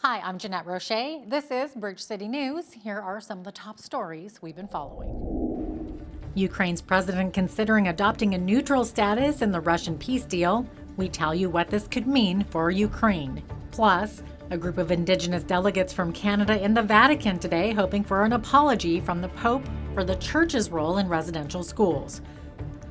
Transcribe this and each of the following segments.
Hi, I'm Jeanette Roche. This is Bridge City News. Here are some of the top stories we've been following. Ukraine's president considering adopting a neutral status in the Russian peace deal. We tell you what this could mean for Ukraine. Plus, a group of indigenous delegates from Canada in the Vatican today hoping for an apology from the Pope for the church's role in residential schools.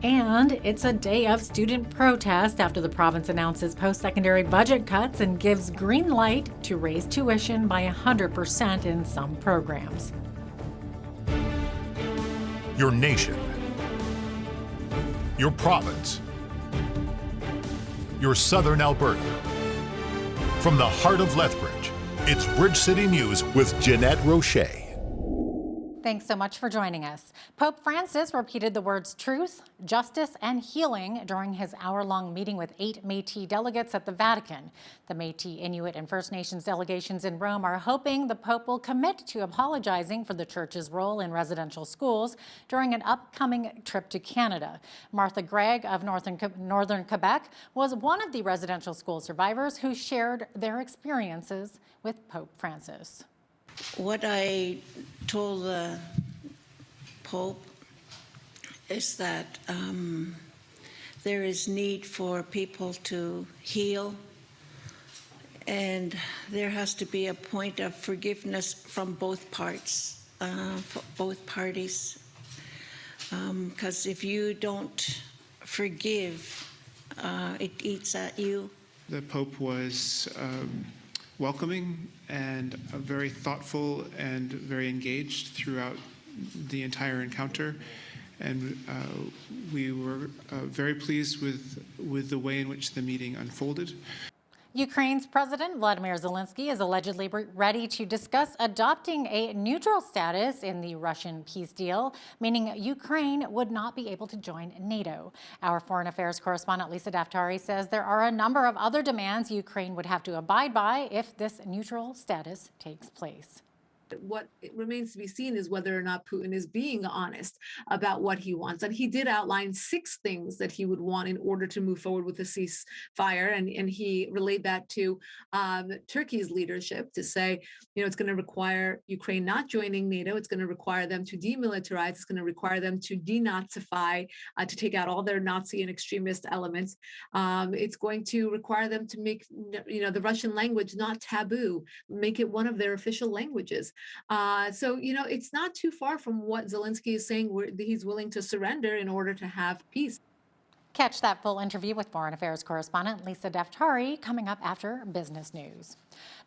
And it's a day of student protest after the province announces post-secondary budget cuts and gives green light to raise tuition by 100% in some programs. Your nation, your province, your southern Alberta. From the heart of Lethbridge, it's Bridge City News with Jeanette Roche. Thanks so much for joining us. Pope Francis repeated the words truth, justice, and healing during his hour-long meeting with 8 Métis delegates at the Vatican. The Métis, Inuit, and First Nations delegations in Rome are hoping the Pope will commit to apologizing for the Church's role in residential schools during an upcoming trip to Canada. Martha Gregg of Northern Quebec was one of the residential school survivors who shared their experiences with Pope Francis. What I told the Pope is that there is need for people to heal, and there has to be a point of forgiveness from both parties. Because if you don't forgive, it eats at you. The Pope was welcoming and very thoughtful and very engaged throughout the entire encounter, and we were very pleased with the way in which the meeting unfolded. Ukraine's President Vladimir Zelinsky is allegedly ready to discuss adopting a neutral status in the Russian peace deal, meaning Ukraine would not be able to join NATO. Our foreign affairs correspondent Lisa Daftari says there are a number of other demands Ukraine would have to abide by if this neutral status takes place. What remains to be seen is whether or not Putin is being honest about what he wants. And he did outline 6 things that he would want in order to move forward with the ceasefire. And he relayed that to Turkey's leadership to say, it's going to require Ukraine not joining NATO. It's going to require them to demilitarize. It's going to require them to denazify, to take out all their Nazi and extremist elements. It's going to require them to make, the Russian language not taboo, make it one of their official languages. So, it's not too far from what Zelinsky is saying, where he's willing to surrender in order to have peace. Catch that full interview with Foreign Affairs correspondent Lisa Daftari coming up after business news.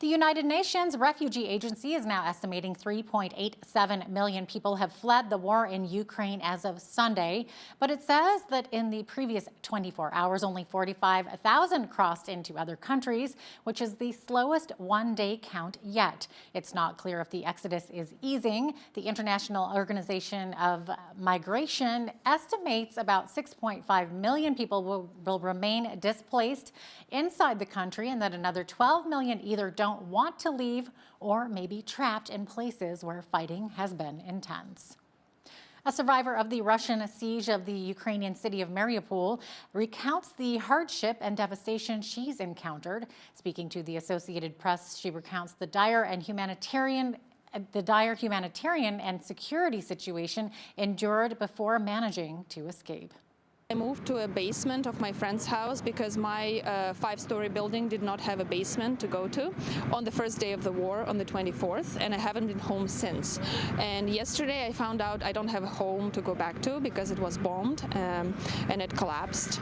The United Nations Refugee Agency is now estimating 3.87 million people have fled the war in Ukraine as of Sunday, but it says that in the previous 24 hours, only 45,000 crossed into other countries, which is the slowest one-day count yet. It's not clear if the exodus is easing. The International Organization of Migration estimates about 6.5 million people will remain displaced inside the country, and that another 12 million either don't want to leave or may be trapped in places where fighting has been intense. A survivor of the Russian siege of the Ukrainian city of Mariapool recounts the hardship and devastation she's encountered. Speaking to the Associated Press, she recounts the dire humanitarian and security situation endured before managing to escape. I moved to a basement of my friend's house because my 5-story building did not have a basement to go to on the first day of the war on the 24th, and I haven't been home since. And yesterday I found out I don't have a home to go back to because it was bombed and it collapsed.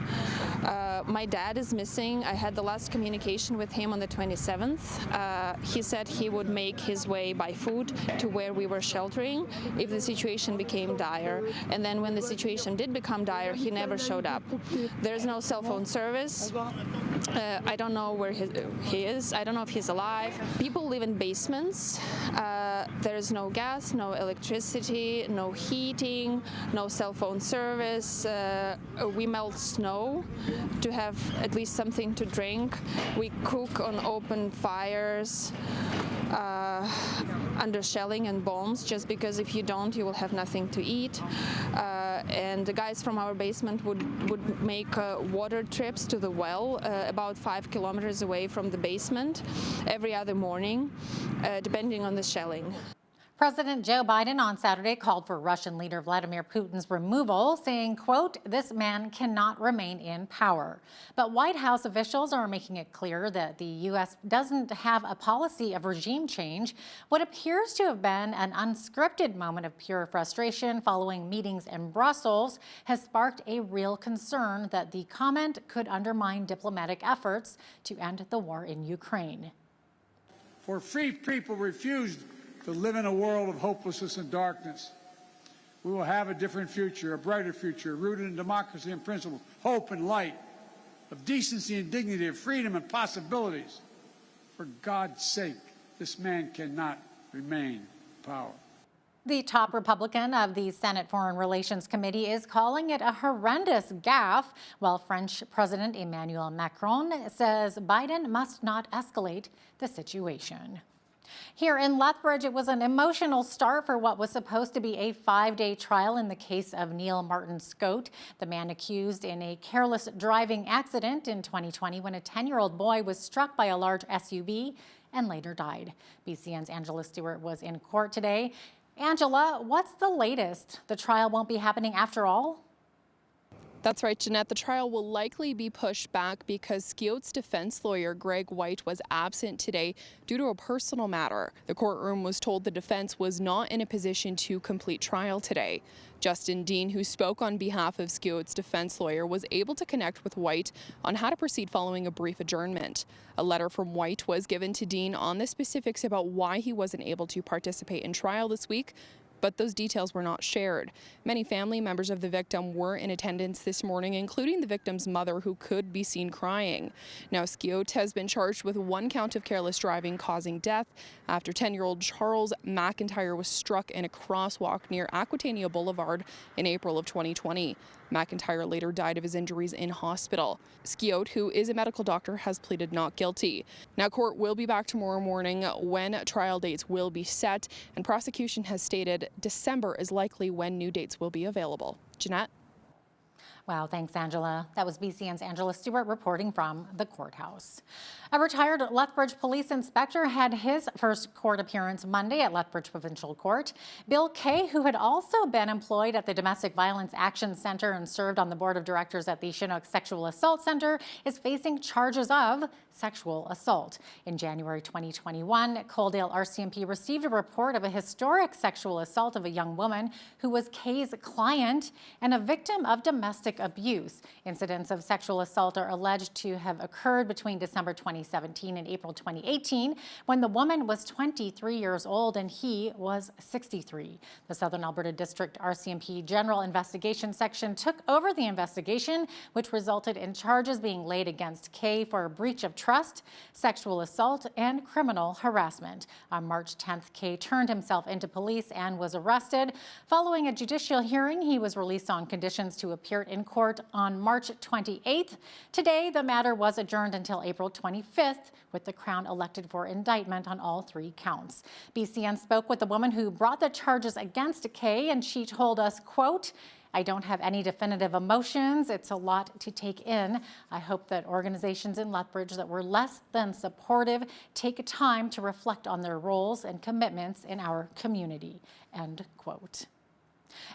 My dad is missing. I had the last communication with him on the 27th. He said he would make his way by foot to where we were sheltering if the situation became dire. And then when the situation did become dire, he never showed up. There's no cell phone service. I don't know where he is. I don't know if he's alive. People live in basements. There's no gas, no electricity, no heating, no cell phone service. We melt snow to have at least something to drink. We cook on open fires. under shelling and bombs, just because if you don't, you will have nothing to eat. And the guys from our basement would make water trips to the well about 5 kilometers away from the basement every other morning, depending on the shelling. President Joe Biden on Saturday called for Russian leader Vladimir Putin's removal, saying, quote, "This man cannot remain in power." But White House officials are making it clear that the U.S. doesn't have a policy of regime change. What appears to have been an unscripted moment of pure frustration following meetings in Brussels has sparked a real concern that the comment could undermine diplomatic efforts to end the war in Ukraine. For free people refused to live in a world of hopelessness and darkness. We will have a different future, a brighter future, rooted in democracy and principles, hope and light, of decency and dignity, of freedom and possibilities. For God's sake, this man cannot remain in power. The top Republican of the Senate Foreign Relations Committee is calling it a horrendous gaffe, while French President Emmanuel Macron says Biden must not escalate the situation. Here in Lethbridge, it was an emotional start for what was supposed to be a 5-day trial in the case of Neil Martin Scote, the man accused in a careless driving accident in 2020 when a 10-year-old boy was struck by a large SUV and later died. BCN's Angela Stewart was in court today. Angela, what's the latest? The trial won't be happening after all? That's right, Jeanette. The trial will likely be pushed back because Scote's defense lawyer, Greg White, was absent today due to a personal matter. The courtroom was told the defense was not in a position to complete trial today. Justin Dean, who spoke on behalf of Scote's defense lawyer, was able to connect with White on how to proceed following a brief adjournment. A letter from White was given to Dean on the specifics about why he wasn't able to participate in trial this week, but those details were not shared. Many family members of the victim were in attendance this morning, including the victim's mother, who could be seen crying. Now, Scote has been charged with 1 count of careless driving causing death after 10-year-old Charles McIntyre was struck in a crosswalk near Aquitania Boulevard in April of 2020. McIntyre later died of his injuries in hospital. Scote, who is a medical doctor, has pleaded not guilty. Now, court will be back tomorrow morning when trial dates will be set, and prosecution has stated December is likely when new dates will be available. Jeanette? Wow, thanks, Angela. That was BCN's Angela Stewart reporting from the courthouse. A retired Lethbridge police inspector had his first court appearance Monday at Lethbridge Provincial Court. Bill Kay, who had also been employed at the Domestic Violence Action Center and served on the board of directors at the Chinook Sexual Assault Center, is facing charges of sexual assault. In January 2021, Coaldale RCMP received a report of a historic sexual assault of a young woman who was Kay's client and a victim of domestic abuse. Incidents of sexual assault are alleged to have occurred between December 2017 and April 2018, when the woman was 23 years old and he was 63. The Southern Alberta District RCMP General Investigation Section took over the investigation, which resulted in charges being laid against Kay for a breach of trust, sexual assault, and criminal harassment. On March 10th, Kay turned himself into police and was arrested. Following a judicial hearing, he was released on conditions to appear in court on March 28th. Today, the matter was adjourned until April 25th, with the Crown elected for indictment on all 3 counts. BCN spoke with the woman who brought the charges against Kay, and she told us, quote, "I don't have any definitive emotions. It's a lot to take in. I hope that organizations in Lethbridge that were less than supportive take time to reflect on their roles and commitments in our community," end quote.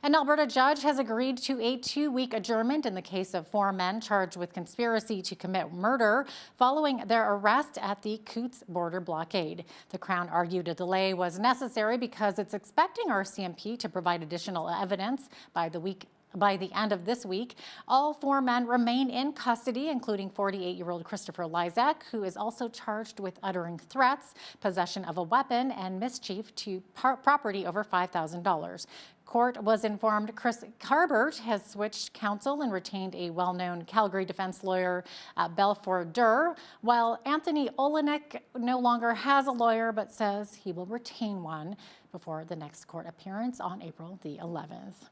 An Alberta judge has agreed to a 2-week adjournment in the case of 4 men charged with conspiracy to commit murder following their arrest at the Coutts border blockade. The Crown argued a delay was necessary because it's expecting RCMP to provide additional evidence by the end of this week. All 4 men remain in custody, including 48-year-old Christopher Lysak, who is also charged with uttering threats, possession of a weapon, and mischief to property over $5,000. Court was informed Chris Harbert has switched counsel and retained a well-known Calgary defense lawyer, Belfour Durr, while Anthony Olenek no longer has a lawyer but says he will retain one before the next court appearance on April the 11th.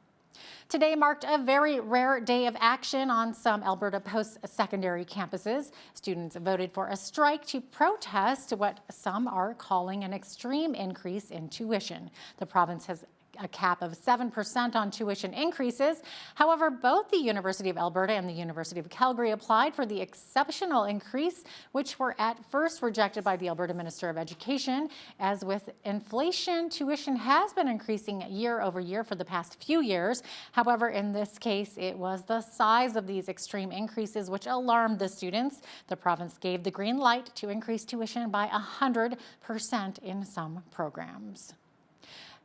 Today marked a very rare day of action on some Alberta post-secondary campuses. Students voted for a strike to protest what some are calling an extreme increase in tuition. The province has a cap of 7% on tuition increases. However, both the University of Alberta and the University of Calgary applied for the exceptional increase, which were at first rejected by the Alberta Minister of Education. As with inflation, tuition has been increasing year over year for the past few years. However, in this case, it was the size of these extreme increases which alarmed the students. The province gave the green light to increase tuition by 100% in some programs.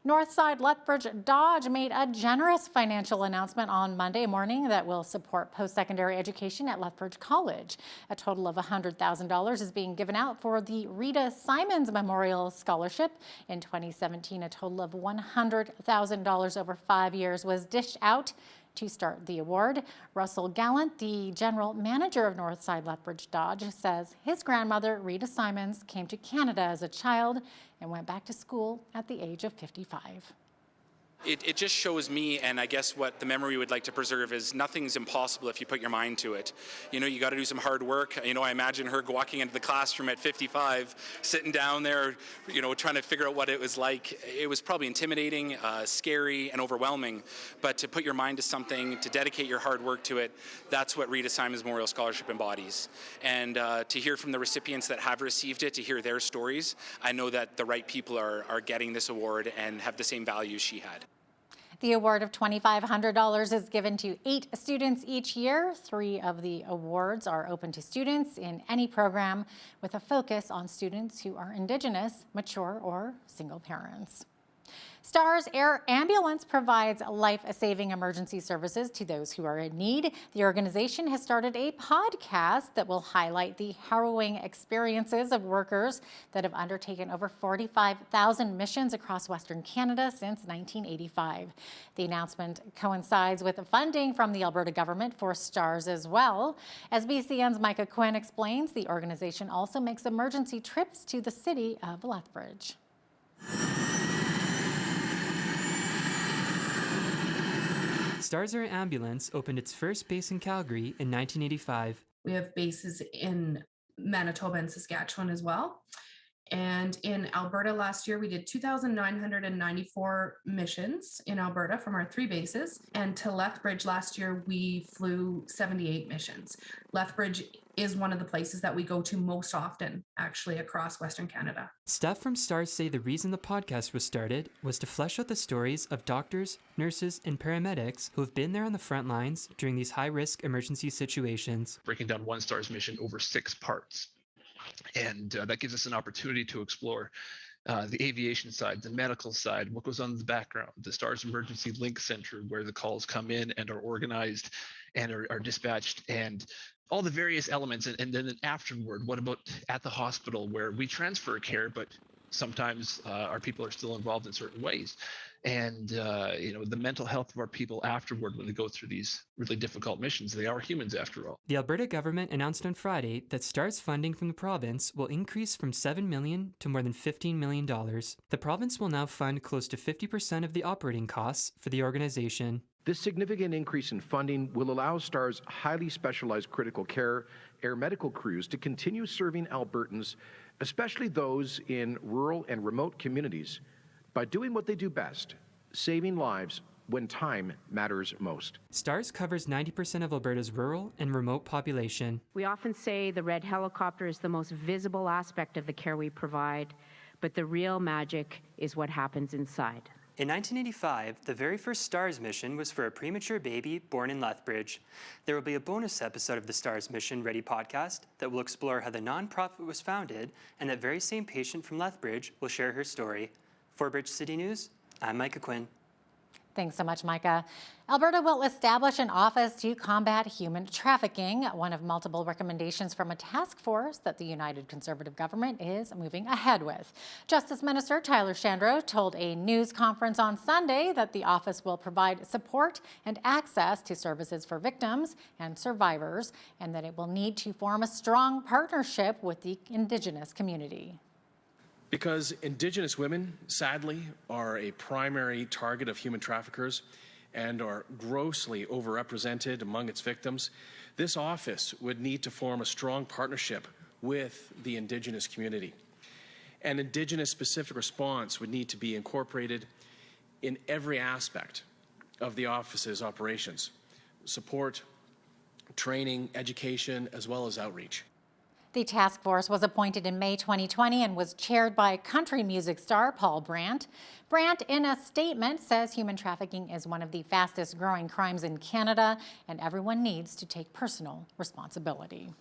Northside Lethbridge Dodge made a generous financial announcement on Monday morning that will support post-secondary education at Lethbridge College. A total of $100,000 is being given out for the Rita Simons Memorial Scholarship. In 2017, a total of $100,000 over 5 years was dished out to start the award. Russell Gallant, the general manager of Northside Lethbridge Dodge, says his grandmother, Rita Simons, came to Canada as a child and went back to school at the age of 55. It just shows me, and I guess what the memory would like to preserve is nothing's impossible if you put your mind to it. You know, you got to do some hard work. You know, I imagine her walking into the classroom at 55, sitting down there, you know, trying to figure out what it was like. It was probably intimidating, scary, and overwhelming. But to put your mind to something, to dedicate your hard work to it, that's what Rita Simons Memorial Scholarship embodies. And to hear from the recipients that have received it, to hear their stories, I know that the right people are getting this award and have the same values she had. The award of $2,500 is given to 8 students each year. 3 of the awards are open to students in any program with a focus on students who are Indigenous, mature, or single parents. STARS Air Ambulance provides life-saving emergency services to those who are in need. The organization has started a podcast that will highlight the harrowing experiences of workers that have undertaken over 45,000 missions across Western Canada since 1985. The announcement coincides with funding from the Alberta government for STARS as well. As BCN's Micah Quinn explains, the organization also makes emergency trips to the city of Lethbridge. STARS Air Ambulance opened its first base in Calgary in 1985. We have bases in Manitoba and Saskatchewan as well. And in Alberta last year, we did 2,994 missions in Alberta from our 3 bases. And to Lethbridge last year, we flew 78 missions. Lethbridge is one of the places that we go to most often, actually, across Western Canada. Staff from STARS say the reason the podcast was started was to flesh out the stories of doctors, nurses, and paramedics who have been there on the front lines during these high-risk emergency situations. Breaking down one STARS mission over 6 parts. And that gives us an opportunity to explore the aviation side, the medical side, what goes on in the background, the STARS Emergency Link Center, where the calls come in and are organized and are dispatched, and all the various elements. And then afterward, what about at the hospital, where we transfer care, but sometimes our people are still involved in certain ways. And, the mental health of our people afterward when they go through these really difficult missions. They are humans after all. The Alberta government announced on Friday that STARS funding from the province will increase from $7 million to more than $15 million. The province will now fund close to 50% of the operating costs for the organization. This significant increase in funding will allow STARS' highly specialized critical care air medical crews to continue serving Albertans, especially those in rural and remote communities, by doing what they do best, saving lives when time matters most. STARS covers 90% of Alberta's rural and remote population. We often say the red helicopter is the most visible aspect of the care we provide, but the real magic is what happens inside. In 1985, the very first STARS mission was for a premature baby born in Lethbridge. There will be a bonus episode of the STARS Mission Ready podcast that will explore how the nonprofit was founded, and that very same patient from Lethbridge will share her story. For Bridge City News, I'm Micah Quinn. Thanks so much, Micah. Alberta will establish an office to combat human trafficking, one of multiple recommendations from a task force that the United Conservative government is moving ahead with. Justice Minister Tyler Shandro told a news conference on Sunday that the office will provide support and access to services for victims and survivors, and that it will need to form a strong partnership with the Indigenous community. Because Indigenous women, sadly, are a primary target of human traffickers, and are grossly overrepresented among its victims, this office would need to form a strong partnership with the Indigenous community. An Indigenous-specific response would need to be incorporated in every aspect of the office's operations: support, training, education, as well as outreach. The task force was appointed in May 2020 and was chaired by country music star Paul Brandt. Brandt, in a statement, says human trafficking is one of the fastest growing crimes in Canada, and everyone needs to take personal responsibility.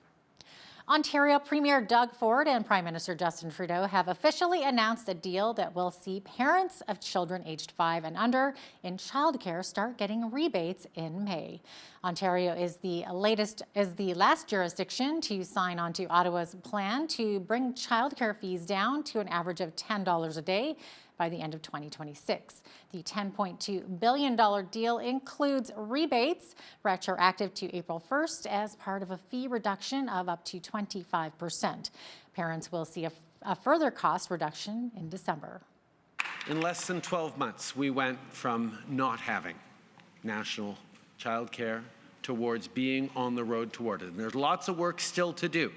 Ontario Premier Doug Ford and Prime Minister Justin Trudeau have officially announced a deal that will see parents of children aged 5 and under in childcare start getting rebates in May. Ontario is the last jurisdiction to sign on to Ottawa's plan to bring childcare fees down to an average of $10 a day by the end of 2026. The $10.2 billion deal includes rebates retroactive to April 1st as part of a fee reduction of up to 25%. Parents will see a further cost reduction in December. In less than 12 months, we went from not having national childcare towards being on the road toward it. And there's lots of work still to do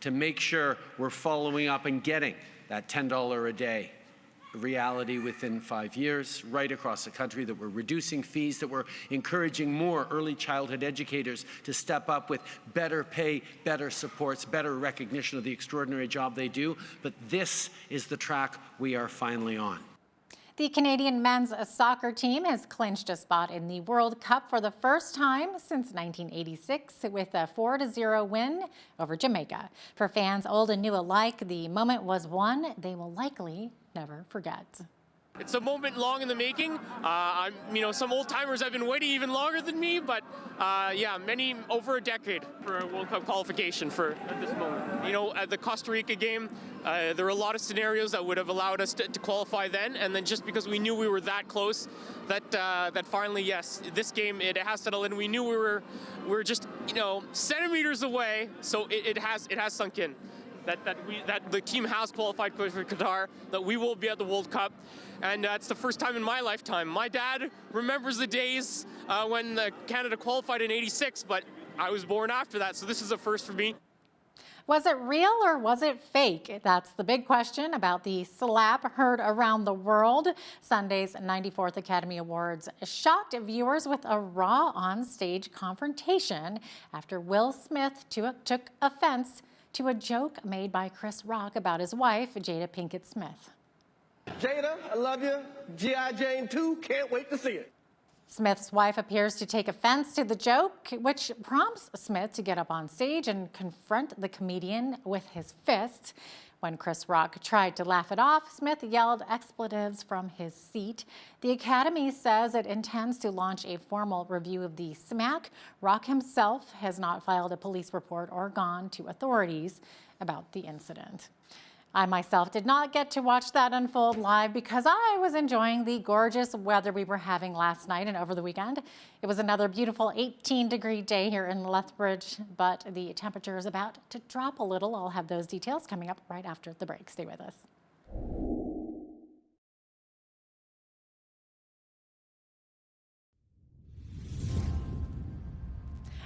to make sure we're following up and getting that $10 a day reality within 5 years right across the country, that we're reducing fees, that we're encouraging more early childhood educators to step up with better pay, better supports, better recognition of the extraordinary job they do. But this is the track we are finally on. The Canadian men's soccer team has clinched a spot in the World Cup for the first time since 1986 with a 4-0 win over Jamaica. For fans old and new alike, the moment was one they will likely never forget. It's a moment long in the making. Some old timers have been waiting even longer than me, but many over a decade for a World Cup qualification at this moment. At the Costa Rica game, there were a lot of scenarios that would have allowed us to qualify then, and then just because we knew we were that close, that finally, yes, this game, it has settled in. We knew we were just centimeters away, so it has sunk in. That the team has qualified for Qatar, that we will be at the World Cup, and it's the first time in my lifetime. My dad remembers the days when Canada qualified in '86, but I was born after that, so this is a first for me. Was it real or was it fake? That's the big question about the slap heard around the world. Sunday's 94th Academy Awards shocked viewers with a raw on-stage confrontation after Will Smith took offense to a joke made by Chris Rock about his wife, Jada Pinkett Smith. Jada, I love you. G.I. Jane 2, can't wait to see it. Smith's wife appears to take offense to the joke, which prompts Smith to get up on stage and confront the comedian with his fist. When Chris Rock tried to laugh it off, Smith yelled expletives from his seat. The Academy says it intends to launch a formal review of the smack. Rock himself has not filed a police report or gone to authorities about the incident. I myself did not get to watch that unfold live because I was enjoying the gorgeous weather we were having last night and over the weekend. It was another beautiful 18-degree day here in Lethbridge, but the temperature is about to drop a little. I'll have those details coming up right after the break. Stay with us.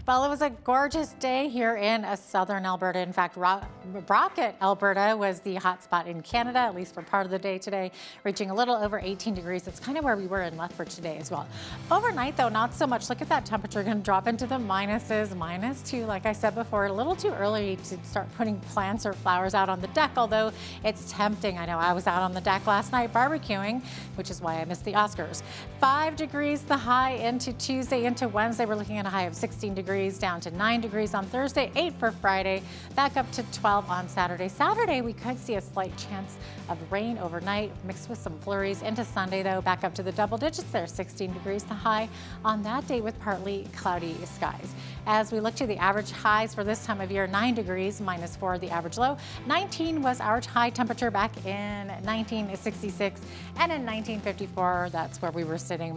Well, it was a gorgeous day here in southern Alberta. In fact, Rocket, Alberta was the hot spot in Canada, at least for part of the day today, reaching a little over 18 degrees. That's kind of where we were in Lethbridge today as well. Overnight, though, not so much. Look at that temperature going to drop into the minuses, -2. Like I said before, a little too early to start putting plants or flowers out on the deck, although it's tempting. I know I was out on the deck last night barbecuing, which is why I missed the Oscars. 5 degrees the high into Tuesday, into Wednesday. We're looking at a high of 16 degrees. Down to 9 degrees on Thursday, 8 for Friday, back up to 12 on Saturday. Saturday, we could see a slight chance of rain overnight, mixed with some flurries. Into Sunday, though, back up to the double digits there, 16 degrees the high on that day with partly cloudy skies. As we look to the average highs for this time of year, 9 degrees, -4 the average low. 19 was our high temperature back in 1966, and in 1954, that's where we were sitting,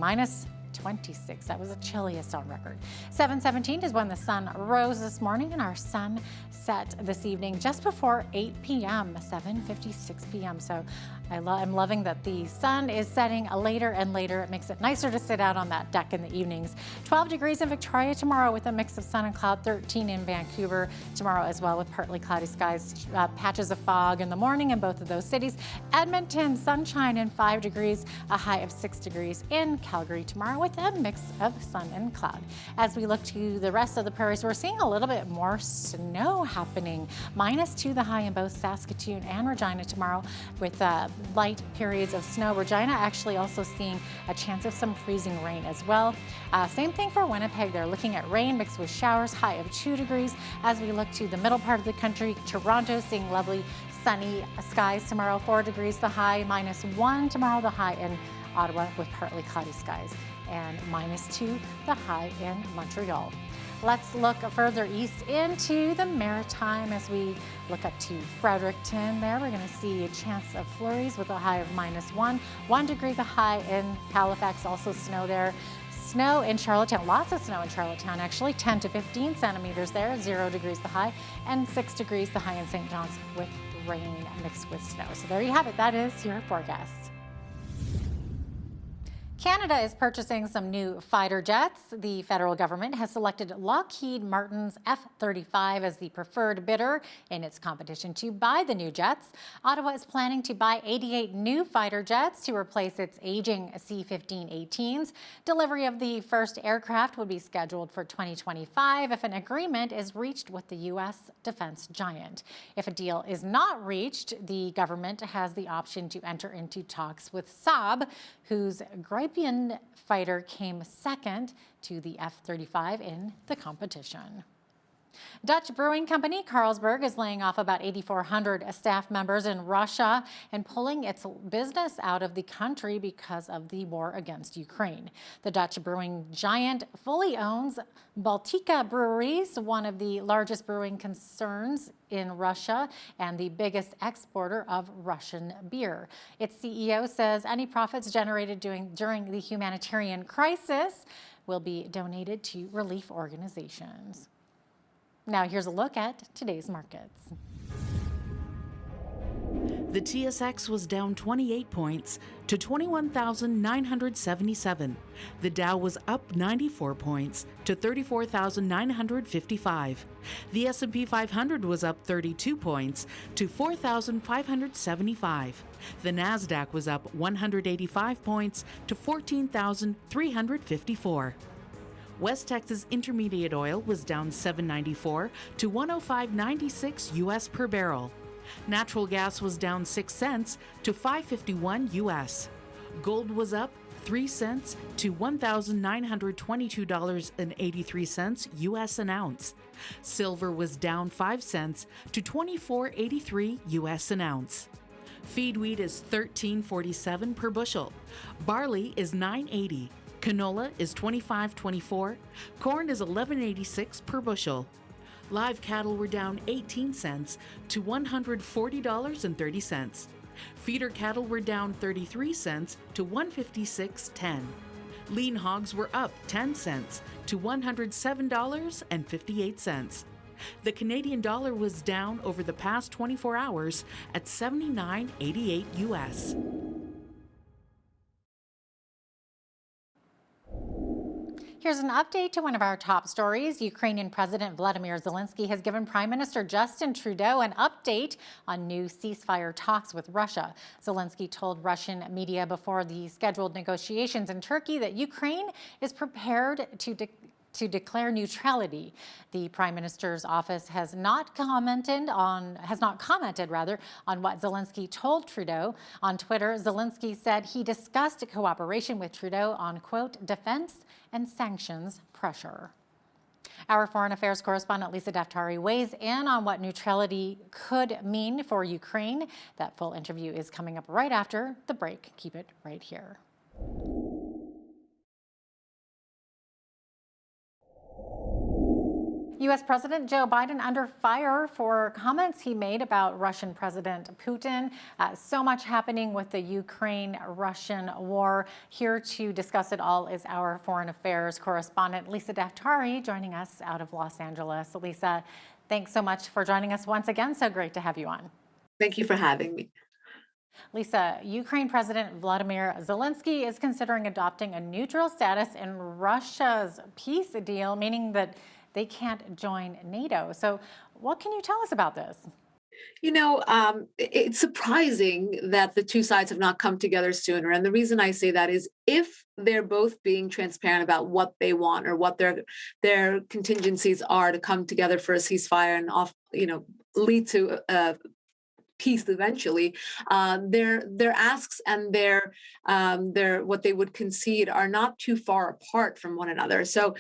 26. That was the chilliest on record. 7:17 is when the sun rose this morning, and our sun set this evening just before 8 p.m., 7:56 p.m. So I'm loving that the sun is setting later and later. It makes it nicer to sit out on that deck in the evenings. 12 degrees in Victoria tomorrow with a mix of sun and cloud. 13 in Vancouver tomorrow as well with partly cloudy skies, patches of fog in the morning in both of those cities. Edmonton, sunshine and 5 degrees, a high of 6 degrees in Calgary tomorrow with a mix of sun and cloud. As we look to the rest of the prairies, we're seeing a little bit more snow happening. -2 the high in both Saskatoon and Regina tomorrow with light periods of snow. Regina actually also seeing a chance of some freezing rain as well. Same thing for Winnipeg. They're looking at rain mixed with showers, high of 2 degrees. As we look to the middle part of the country, Toronto seeing lovely sunny skies tomorrow, 4 degrees the high, -1 tomorrow the high in Ottawa with partly cloudy skies, and -2 the high in Montreal. Let's look further east into the Maritime as we look up to Fredericton. There we're going to see a chance of flurries with a high of -1. 1 degree the high in Halifax, also snow there. Snow in Charlottetown, lots of snow in Charlottetown actually, 10 to 15 centimeters there, 0 degrees the high, and 6 degrees the high in St. John's with rain mixed with snow. So there you have it, that is your forecast. Canada is purchasing some new fighter jets. The federal government has selected Lockheed Martin's F-35 as the preferred bidder in its competition to buy the new jets. Ottawa is planning to buy 88 new fighter jets to replace its aging C-15-18s. Delivery of the first aircraft would be scheduled for 2025 if an agreement is reached with the U.S. defense giant. If a deal is not reached, the government has the option to enter into talks with Saab, whose Gripen fighter came second to the F-35 in the competition. Dutch brewing company Carlsberg is laying off about 8,400 staff members in Russia and pulling its business out of the country because of the war against Ukraine. The Dutch brewing giant fully owns Baltika Breweries, one of the largest brewing concerns in Russia and the biggest exporter of Russian beer. Its CEO says any profits generated during the humanitarian crisis will be donated to relief organizations. Now here's a look at today's markets. The TSX was down 28 points to 21,977. The Dow was up 94 points to 34,955. The S&P 500 was up 32 points to 4,575. The Nasdaq was up 185 points to 14,354. West Texas Intermediate oil was down $7.94 to $105.96 U.S. per barrel. Natural gas was down 6 cents to $5.51 U.S. Gold was up 3 cents to $1,922.83 U.S. an ounce. Silver was down 5 cents to $24.83 U.S. an ounce. Feed wheat is $13.47 per bushel. Barley is $9.80. Canola is $25.24. Corn is $11.86 per bushel. Live cattle were down 18 cents to $140.30. Feeder cattle were down 33 cents to $156.10. Lean hogs were up 10 cents to $107.58. The Canadian dollar was down over the past 24 hours at 79.88 U.S. Here's an update to one of our top stories. Ukrainian President Vladimir Zelinsky has given Prime Minister Justin Trudeau an update on new ceasefire talks with Russia. Zelinsky told Russian media before the scheduled negotiations in Turkey that Ukraine is prepared to declare neutrality. The Prime Minister's office has not commented on what Zelinsky told Trudeau. On Twitter, Zelinsky said he discussed cooperation with Trudeau on, quote, defense and sanctions pressure. Our foreign affairs correspondent Lisa Daftari weighs in on what neutrality could mean for Ukraine. That full interview is coming up right after the break. Keep it right here. U.S. President Joe Biden under fire for comments he made about Russian President Putin. So much happening with the Ukraine-Russian war. Here to discuss it all is our foreign affairs correspondent, Lisa Daftari, joining us out of Los Angeles. Lisa, thanks so much for joining us once again. So great to have you on. Thank you for having me. Lisa, Ukraine President Vladimir Zelinsky is considering adopting a neutral status in Russia's peace deal, meaning that they can't join NATO. So what can you tell us about this? You know, it's surprising that the two sides have not come together sooner. And the reason I say that is if they're both being transparent about what they want or what their contingencies are to come together for a ceasefire and lead to peace eventually, their asks and their what they would concede are not too far apart from one another. So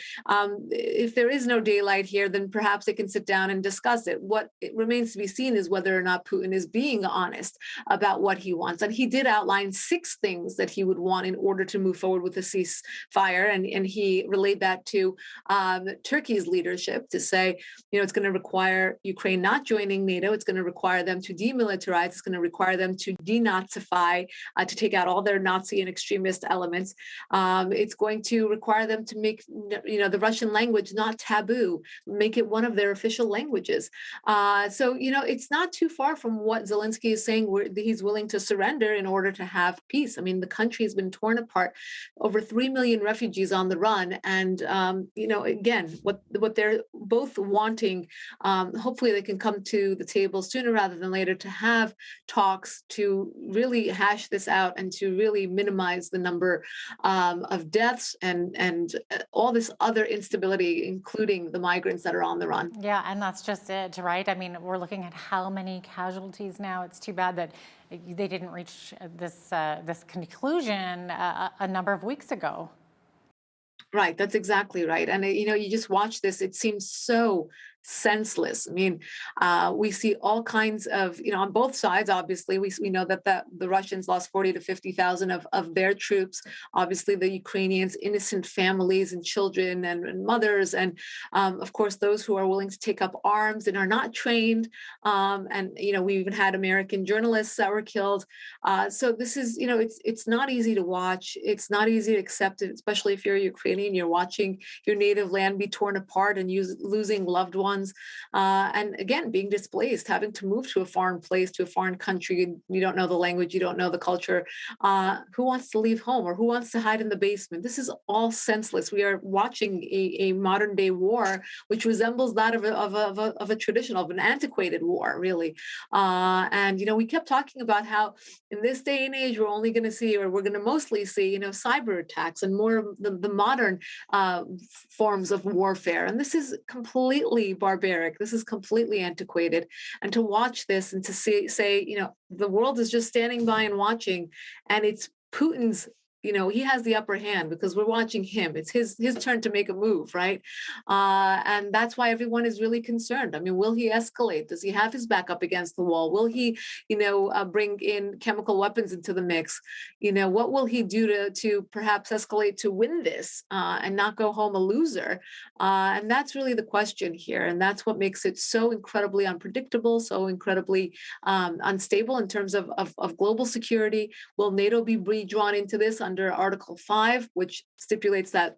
if there is no daylight here, then perhaps they can sit down and discuss it. What it remains to be seen is whether or not Putin is being honest about what he wants. And he did outline 6 things that he would want in order to move forward with a ceasefire. And he relayed that to Turkey's leadership to say, it's going to require Ukraine not joining NATO. It's going to require them to demilitarize. It's going to require them to denazify, to take out all their Nazi and extremist elements. It's going to require them to make, the Russian language not taboo, make it one of their official languages. So it's not too far from what Zelinsky is saying, where he's willing to surrender in order to have peace. I mean, the country has been torn apart, over 3 million refugees on the run. And, again, what they're both wanting, hopefully they can come to the table sooner rather than later to have talks to really hash this out and to really minimize the number of deaths and all this other instability, including the migrants that are on the run. Yeah, and that's just it, right? I mean, we're looking at how many casualties now. It's too bad that they didn't reach this conclusion a number of weeks ago. Right, that's exactly right. And you just watch this, it seems so senseless. I mean, we see all kinds of, on both sides, obviously, we know that the Russians lost 40 to 50,000 of their troops. Obviously, the Ukrainians, innocent families and children and mothers. And of course, those who are willing to take up arms and are not trained. And, we even had American journalists that were killed. So this is, it's not easy to watch. It's not easy to accept it, especially if you're Ukrainian, you're watching your native land be torn apart and losing loved ones. And again, being displaced, having to move to a foreign place, to a foreign country. You don't know the language, you don't know the culture. Who wants to leave home or who wants to hide in the basement? This is all senseless. We are watching a modern day war, which resembles that of a traditional, of an antiquated war, really. And, we kept talking about how in this day and age, we're only going to see, or we're going to mostly see, cyber attacks and more of the modern forms of warfare. And this is completely barbaric. This is completely antiquated. And to watch this and to say, the world is just standing by and watching, and it's Putin's, he has the upper hand because we're watching him. It's his turn to make a move, right? And that's why everyone is really concerned. I mean, will he escalate? Does he have his back up against the wall? Will he, bring in chemical weapons into the mix? What will he do to perhaps escalate to win this and not go home a loser? And that's really the question here. And that's what makes it so incredibly unpredictable, so incredibly unstable in terms of global security. Will NATO be redrawn into this under Article 5, which stipulates that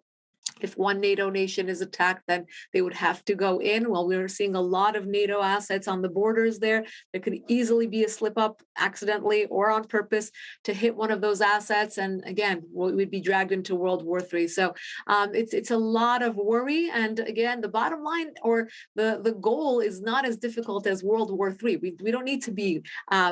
if one NATO nation is attacked, then they would have to go in. Well, we're seeing a lot of NATO assets on the borders there. There could easily be a slip up accidentally or on purpose to hit one of those assets. And again, we'd be dragged into World War III. So it's a lot of worry. And again, the bottom line or the goal is not as difficult as World War III. We don't need to be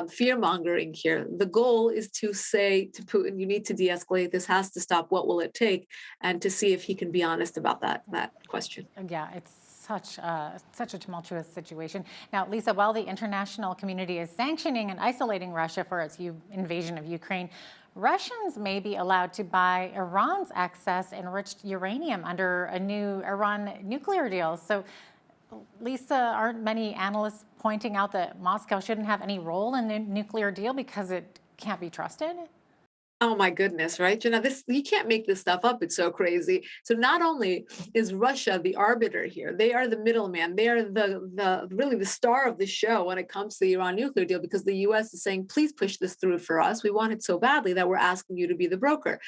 fear mongering here. The goal is to say to Putin, you need to de-escalate. This has to stop. What will it take? And to see if he can be honest about that question. Yeah, it's such a tumultuous situation. Now, Lisa, while the international community is sanctioning and isolating Russia for its invasion of Ukraine, Russians may be allowed to buy Iran's excess enriched uranium under a new Iran nuclear deal. So, Lisa, aren't many analysts pointing out that Moscow shouldn't have any role in the nuclear deal because it can't be trusted? Oh my goodness, right? Jenna, this you can't make this stuff up. It's so crazy. So not only is Russia the arbiter here, they are the middleman. They are the really the star of the show when it comes to the Iran nuclear deal, because the US is saying, please push this through for us. We want it so badly that we're asking you to be the broker.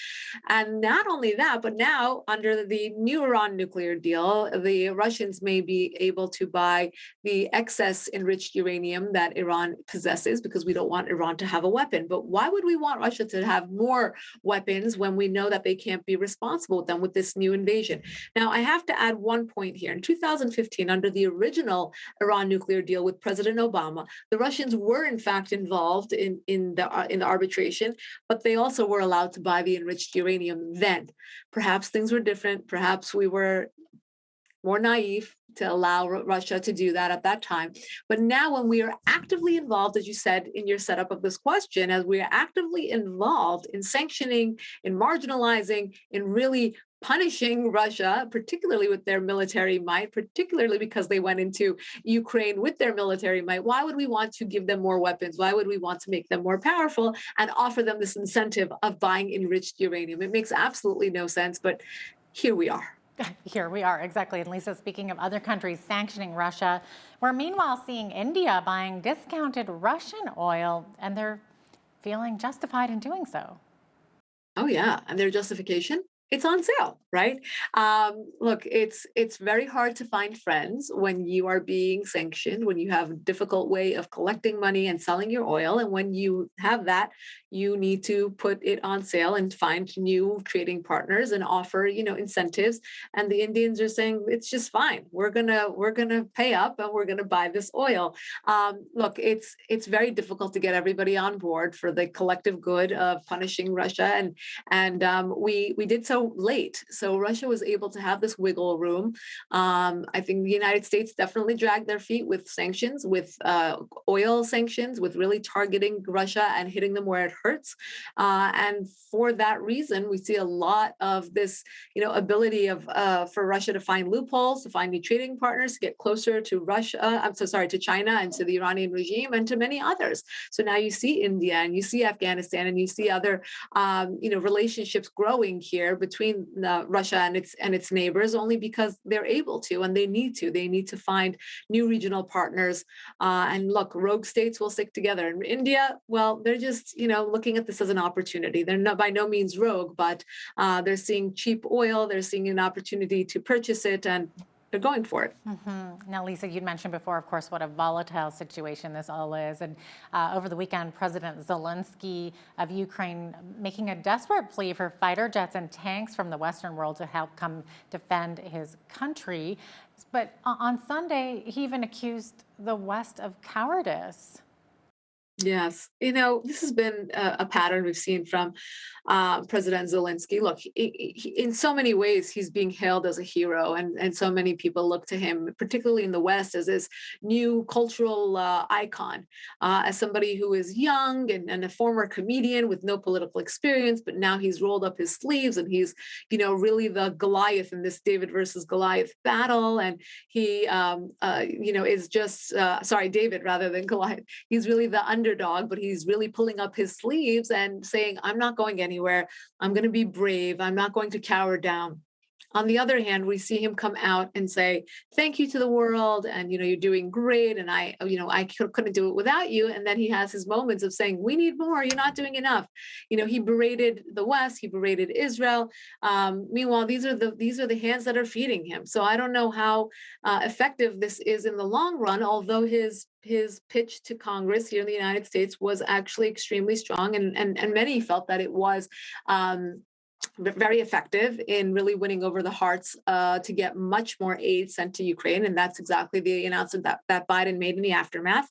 And not only that, but now under the new Iran nuclear deal, the Russians may be able to buy the excess enriched uranium that Iran possesses, because we don't want Iran to have a weapon. But why would we want Russia to have more weapons when we know that they can't be responsible with them with this new invasion? Now, I have to add one point here. In 2015, under the original Iran nuclear deal with President Obama, the Russians were in fact involved in the arbitration, but they also were allowed to buy the enriched uranium then. Perhaps things were different. Perhaps we were more naive to allow Russia to do that at that time. But now when we are actively involved, as you said in your setup of this question, as we are actively involved in sanctioning, in marginalizing, in really punishing Russia, particularly with their military might, particularly because they went into Ukraine with their military might, why would we want to give them more weapons? Why would we want to make them more powerful and offer them this incentive of buying enriched uranium? It makes absolutely no sense, but here we are. Here we are, exactly. And Lisa, speaking of other countries sanctioning Russia, we're meanwhile seeing India buying discounted Russian oil, and they're feeling justified in doing so. Oh yeah, and their justification? It's on sale, right? Look, it's very hard to find friends when you are being sanctioned, when you have a difficult way of collecting money and selling your oil. And when you have that, you need to put it on sale and find new trading partners and offer, incentives. And the Indians are saying it's just fine. We're gonna pay up and we're gonna buy this oil. Look, it's very difficult to get everybody on board for the collective good of punishing Russia, and we did so late. So Russia was able to have this wiggle room. I think the United States definitely dragged their feet with sanctions, with oil sanctions, with really targeting Russia and hitting them where it hurts. And for that reason, we see a lot of this, ability of for Russia to find loopholes, to find new trading partners, to get closer to to China and to the Iranian regime and to many others. So now you see India and you see Afghanistan and you see other, relationships growing here between Russia and its neighbors, only because they're able to and they need to. They need to find new regional partners. And look, rogue states will stick together. And India, well, they're just looking at this as an opportunity. They're not by no means rogue, but they're seeing cheap oil. They're seeing an opportunity to purchase it, and they're going for it. Mm-hmm. Now, Lisa, you'd mentioned before, of course, what a volatile situation this all is. And over the weekend, President Zelinsky of Ukraine making a desperate plea for fighter jets and tanks from the Western world to help come defend his country. But on Sunday, he even accused the West of cowardice. Yes. This has been a pattern we've seen from President Zelensky. Look, in so many ways, he's being hailed as a hero, and so many people look to him, particularly in the West, as this new cultural icon, as somebody who is young and a former comedian with no political experience, but now he's rolled up his sleeves and he's, really the Goliath in this David versus Goliath battle. And he, is just, David rather than Goliath. He's really the underdog, but he's really pulling up his sleeves and saying, I'm not going anywhere. I'm going to be brave. I'm not going to cower down. On the other hand, we see him come out and say, thank you to the world. And, you're doing great. And I couldn't do it without you. And then he has his moments of saying, we need more. You're not doing enough. He berated the West. He berated Israel. Meanwhile, these are the hands that are feeding him. So I don't know how effective this is in the long run, although his pitch to Congress here in the United States was actually extremely strong. And many felt that it was very effective in really winning over the hearts to get much more aid sent to Ukraine. And that's exactly the announcement that Biden made in the aftermath.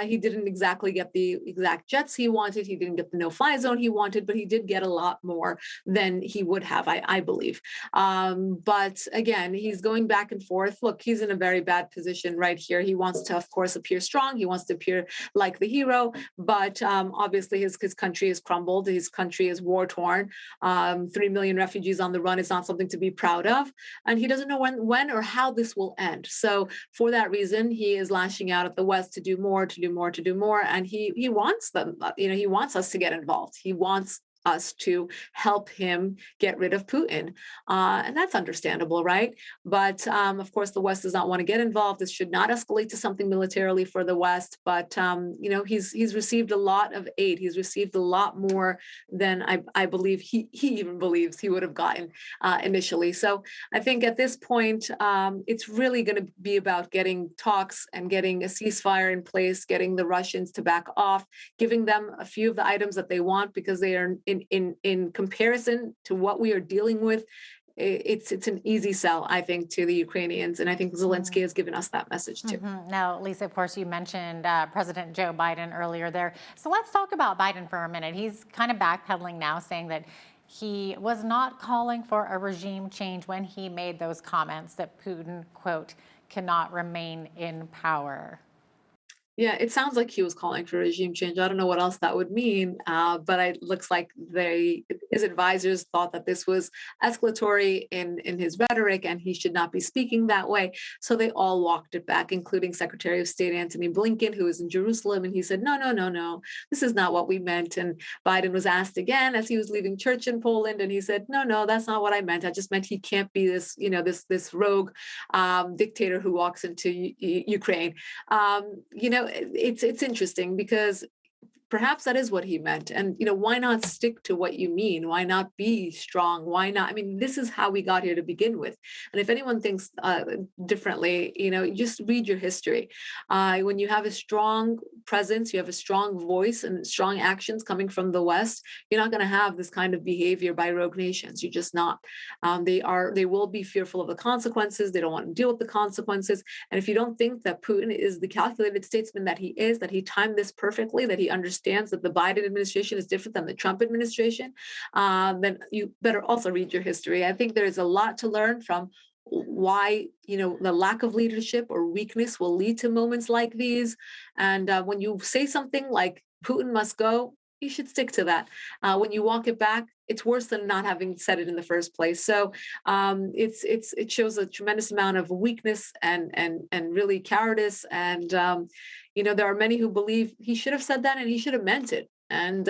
He didn't exactly get the exact jets he wanted. He didn't get the no-fly zone he wanted, but he did get a lot more than he would have, I believe. But again, he's going back and forth. Look, he's in a very bad position right here. He wants to, of course, appear strong. He wants to appear like the hero, but obviously his country has crumbled. His country is war-torn. 3 million refugees on the run is not something to be proud of. And he doesn't know when or how this will end. So for that reason, he is lashing out at the West to do more. And he wants them, he wants us to get involved. He wants us to help him get rid of Putin. And that's understandable, right? But of course, the West does not want to get involved. This should not escalate to something militarily for the West. But he's received a lot of aid. He's received a lot more than I believe he even believes he would have gotten initially. So I think at this point, it's really going to be about getting talks and getting a ceasefire in place, getting the Russians to back off, giving them a few of the items that they want, because they are in comparison to what we are dealing with. It's an easy sell, I think, to the Ukrainians. And I think Zelinsky has given us that message too. Now, Lisa, of course, you mentioned President Joe Biden earlier there. So let's talk about Biden for a minute. He's kind of backpedaling now, saying that he was not calling for a regime change when he made those comments that Putin, quote, cannot remain in power. Yeah, it sounds like he was calling for regime change. I don't know what else that would mean, but it looks like his advisors thought that this was escalatory in his rhetoric and he should not be speaking that way. So they all walked it back, including Secretary of State Antony Blinken, who was in Jerusalem, and he said, no, this is not what we meant. And Biden was asked again as he was leaving church in Poland, and he said, no, that's not what I meant. I just meant he can't be this, this rogue dictator who walks into Ukraine. It's interesting because perhaps that is what he meant. And, why not stick to what you mean? Why not be strong? Why not? I mean, this is how we got here to begin with. And if anyone thinks differently, just read your history. When you have a strong presence, you have a strong voice and strong actions coming from the West, you're not going to have this kind of behavior by rogue nations. You're just not. They will be fearful of the consequences. They don't want to deal with the consequences. And if you don't think that Putin is the calculated statesman that he is, that he timed this perfectly, that he understands that the Biden administration is different than the Trump administration, then you better also read your history. I think there's a lot to learn from why, the lack of leadership or weakness will lead to moments like these. And when you say something like Putin must go, you should stick to that. When you walk it back, it's worse than not having said it in the first place. So it shows a tremendous amount of weakness and really cowardice. And there are many who believe he should have said that and he should have meant it. And,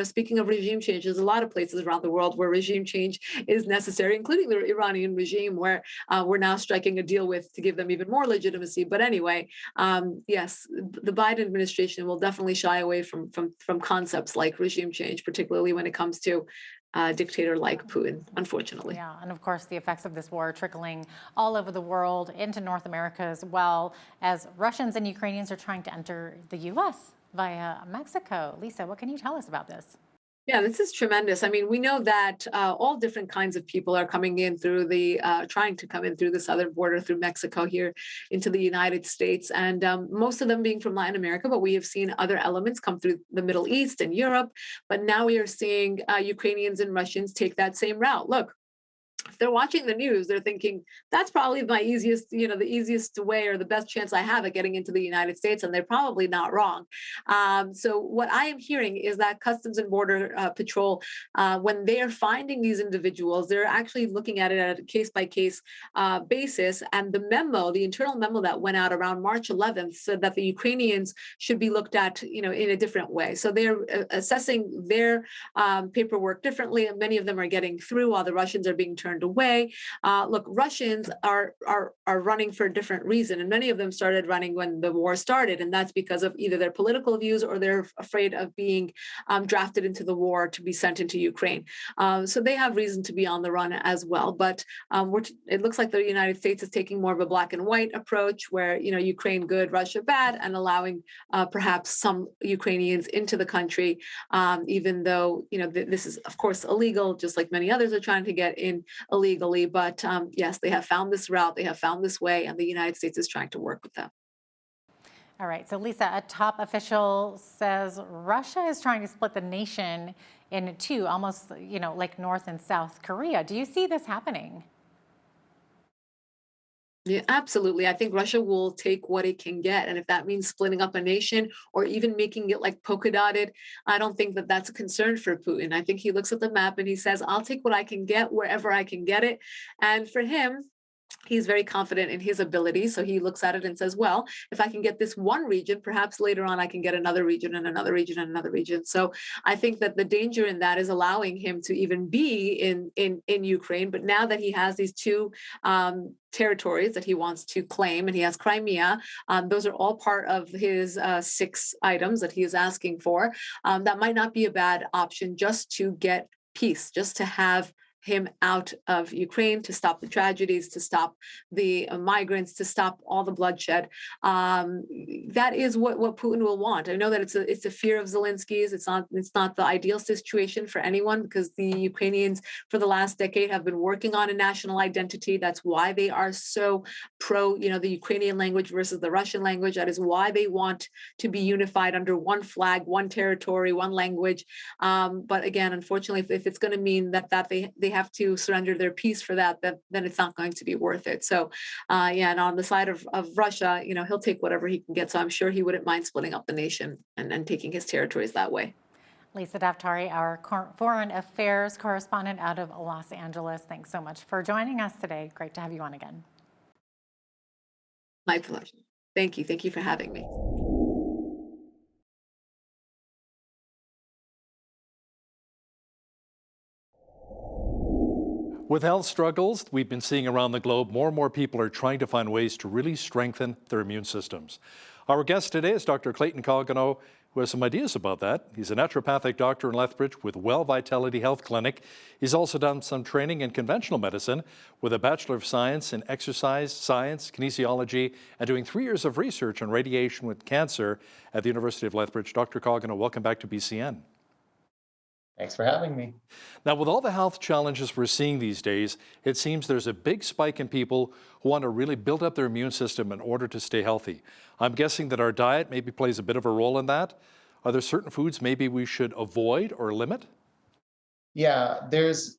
speaking of regime change, there's a lot of places around the world where regime change is necessary, including the Iranian regime, where we're now striking a deal with to give them even more legitimacy. But anyway, yes, the Biden administration will definitely shy away from concepts like regime change, particularly when it comes to a dictator like Putin, unfortunately. Yeah, and of course, the effects of this war are trickling all over the world, into North America as well, as Russians and Ukrainians are trying to enter the U.S. via Mexico. Lisa, what can you tell us about this? Yeah, this is tremendous. I mean, we know that all different kinds of people are coming in through trying to come in through the southern border, through Mexico here into the United States, and most of them being from Latin America, but we have seen other elements come through the Middle East and Europe. But now we are seeing Ukrainians and Russians take that same route. Look, if they're watching the news, they're thinking that's probably my easiest, the easiest way or the best chance I have at getting into the United States. And they're probably not wrong. So what I am hearing is that Customs and Border Patrol, when they are finding these individuals, they're actually looking at it at a case by case basis. And the internal memo that went out around March 11th said that the Ukrainians should be looked at, in a different way. So they're assessing their paperwork differently. And many of them are getting through while the Russians are being turned away. Look, Russians are running for a different reason, and many of them started running when the war started, and that's because of either their political views or they're afraid of being drafted into the war to be sent into Ukraine. So they have reason to be on the run as well. But it looks like the United States is taking more of a black and white approach, where Ukraine good, Russia bad, and allowing perhaps some Ukrainians into the country, even though this is of course illegal, just like many others are trying to get in illegally. But yes, they have found this route, they have found this way, and the United States is trying to work with them. All right, so Lisa, a top official says Russia is trying to split the nation in two, almost like North and South Korea. Do you see this happening? Yeah, absolutely. I think Russia will take what it can get. And if that means splitting up a nation or even making it like polka dotted, I don't think that that's a concern for Putin. I think he looks at the map and he says, I'll take what I can get wherever I can get it. And for him, He's very confident in his ability. So he looks at it and says, well, if I can get this one region, perhaps later on I can get another region and another region and another region. So I think that the danger in that is allowing him to even be in Ukraine. But now that he has these two territories that he wants to claim, and he has Crimea, those are all part of his 6 items that he is asking for. That might not be a bad option just to get peace, just to have him out of Ukraine, to stop the tragedies, to stop the migrants, to stop all the bloodshed. That is what Putin will want. I know that it's a fear of Zelinsky's. It's not the ideal situation for anyone, because the Ukrainians for the last decade have been working on a national identity. That's why they are so pro, the Ukrainian language versus the Russian language. That is why they want to be unified under one flag, one territory, one language. But again, unfortunately, if it's going to mean that they have to surrender their peace for that, then it's not going to be worth it. So and on the side of Russia, he'll take whatever he can get. So I'm sure he wouldn't mind splitting up the nation and taking his territories that way. Lisa Daftari, our foreign affairs correspondent out of Los Angeles. Thanks so much for joining us today. Great to have you on again. My pleasure. Thank you. Thank you for having me. With health struggles we've been seeing around the globe, more and more people are trying to find ways to really strengthen their immune systems. Our guest today is Dr. Clayton Cogano, who has some ideas about that. He's a naturopathic doctor in Lethbridge with Well Vitality Health Clinic. He's also done some training in conventional medicine with a Bachelor of Science in Exercise Science, Kinesiology, and doing 3 years of research on radiation with cancer at the University of Lethbridge. Dr. Cogano, welcome back to BCN. Thanks for having me. Now, with all the health challenges we're seeing these days, it seems there's a big spike in people who want to really build up their immune system in order to stay healthy. I'm guessing that our diet maybe plays a bit of a role in that. Are there certain foods maybe we should avoid or limit? Yeah, there's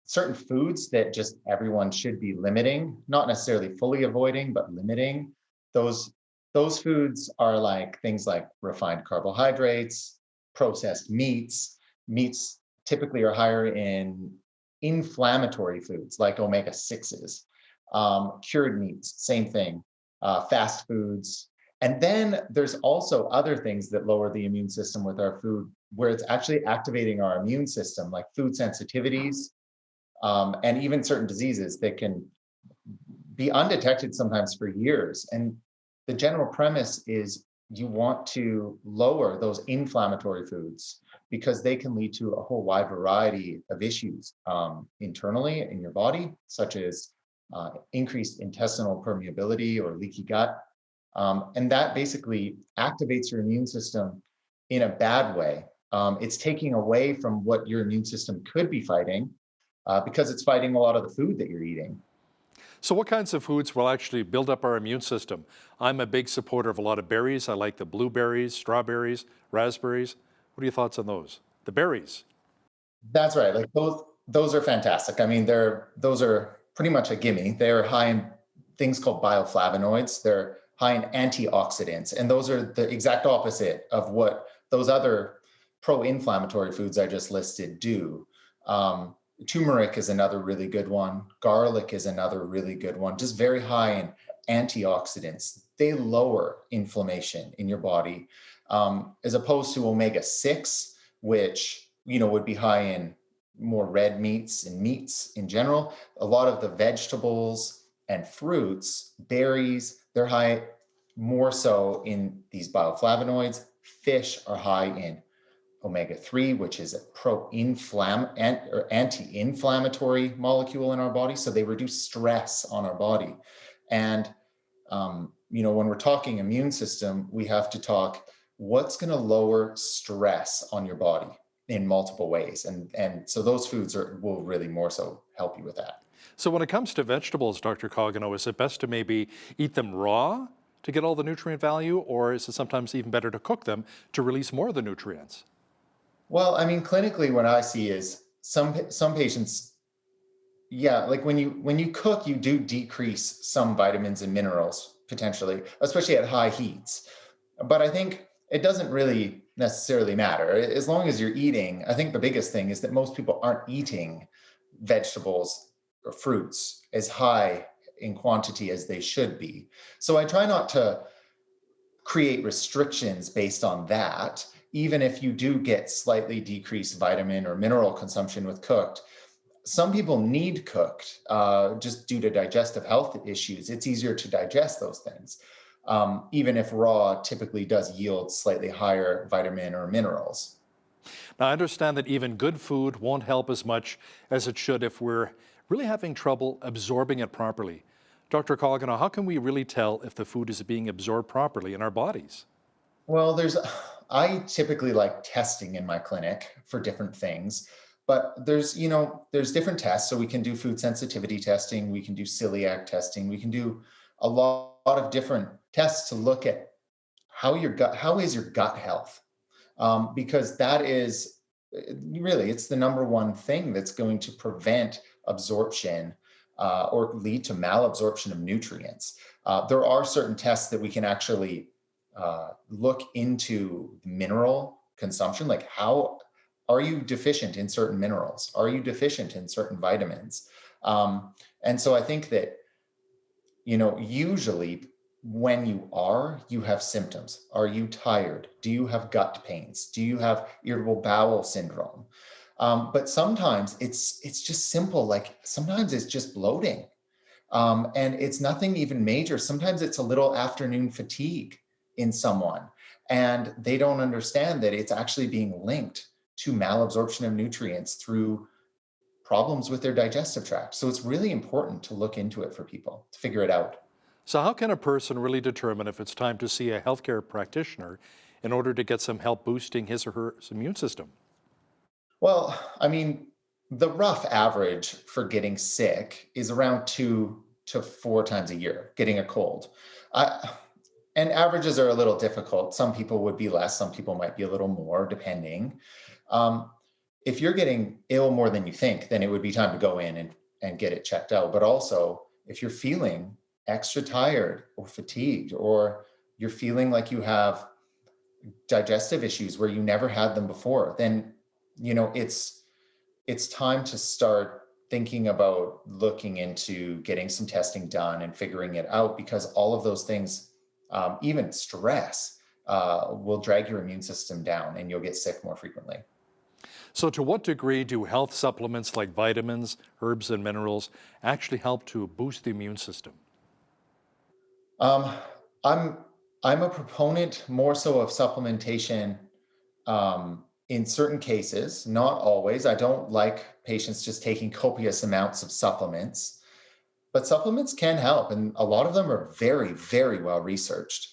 certain foods that just everyone should be limiting, not necessarily fully avoiding, but limiting. Those foods are like things like refined carbohydrates, processed meats. Meats typically are higher in inflammatory foods like omega-6s, cured meats, same thing, fast foods. And then there's also other things that lower the immune system with our food, where it's actually activating our immune system, like food sensitivities, and even certain diseases that can be undetected sometimes for years. And the general premise is you want to lower those inflammatory foods because they can lead to a whole wide variety of issues internally in your body, such as increased intestinal permeability or leaky gut. And that basically activates your immune system in a bad way. It's taking away from what your immune system could be fighting because it's fighting a lot of the food that you're eating. So what kinds of foods will actually build up our immune system? I'm a big supporter of a lot of berries. I like the blueberries, strawberries, raspberries. What are your thoughts on those? The berries. That's right. Like those are fantastic. I mean, those are pretty much a gimme. They're high in things called bioflavonoids. They're high in antioxidants. And those are the exact opposite of what those other pro-inflammatory foods I just listed do. Turmeric is another really good one. Garlic is another really good one. Just very high in antioxidants. They lower inflammation in your body, as opposed to omega-6, which would be high in more red meats and meats in general. A lot of the vegetables and fruits, berries, they're high more so in these bioflavonoids. Fish are high in omega-3, which is a anti-inflammatory molecule in our body. So they reduce stress on our body. And, when we're talking immune system, we have to talk what's going to lower stress on your body in multiple ways. And so those foods will really more so help you with that. So when it comes to vegetables, Dr. Cogano, is it best to maybe eat them raw to get all the nutrient value, or is it sometimes even better to cook them to release more of the nutrients? Well, I mean, clinically, what I see is some patients, like when you cook, you do decrease some vitamins and minerals potentially, especially at high heats. But I think it doesn't really necessarily matter. As long as you're eating, I think the biggest thing is that most people aren't eating vegetables or fruits as high in quantity as they should be. So I try not to create restrictions based on that. Even if you do get slightly decreased vitamin or mineral consumption with cooked, some people need cooked just due to digestive health issues. It's easier to digest those things, even if raw typically does yield slightly higher vitamin or minerals. Now, I understand that even good food won't help as much as it should if we're really having trouble absorbing it properly. Dr. Colgano, how can we really tell if the food is being absorbed properly in our bodies? Well, I typically like testing in my clinic for different things, but there's different tests. So we can do food sensitivity testing, we can do celiac testing, we can do a lot of different tests to look at how is your gut health? Because that is really, it's the number one thing that's going to prevent absorption or lead to malabsorption of nutrients. There are certain tests that we can actually look into mineral consumption, like how are you deficient in certain minerals? Are you deficient in certain vitamins? And so I think that, usually when you have symptoms. Are you tired? Do you have gut pains? Do you have irritable bowel syndrome? But sometimes it's just simple, like sometimes it's just bloating. And it's nothing even major. Sometimes it's a little afternoon fatigue in someone, and they don't understand that it's actually being linked to malabsorption of nutrients through problems with their digestive tract. So it's really important to look into it for people, to figure it out. So how can a person really determine if it's time to see a healthcare practitioner in order to get some help boosting his or her immune system? Well, I mean, the rough average for getting sick is around 2 to 4 times a year, getting a cold. And averages are a little difficult. Some people would be less, some people might be a little more, depending. If you're getting ill more than you think, then it would be time to go in and get it checked out. But also, if you're feeling extra tired or fatigued, or you're feeling like you have digestive issues where you never had them before, then it's time to start thinking about looking into getting some testing done and figuring it out, because all of those things, even stress, will drag your immune system down and you'll get sick more frequently. So to what degree do health supplements like vitamins, herbs, and minerals actually help to boost the immune system? I'm a proponent more so of supplementation in certain cases, not always. I don't like patients just taking copious amounts of supplements, but supplements can help, and a lot of them are very, very well researched.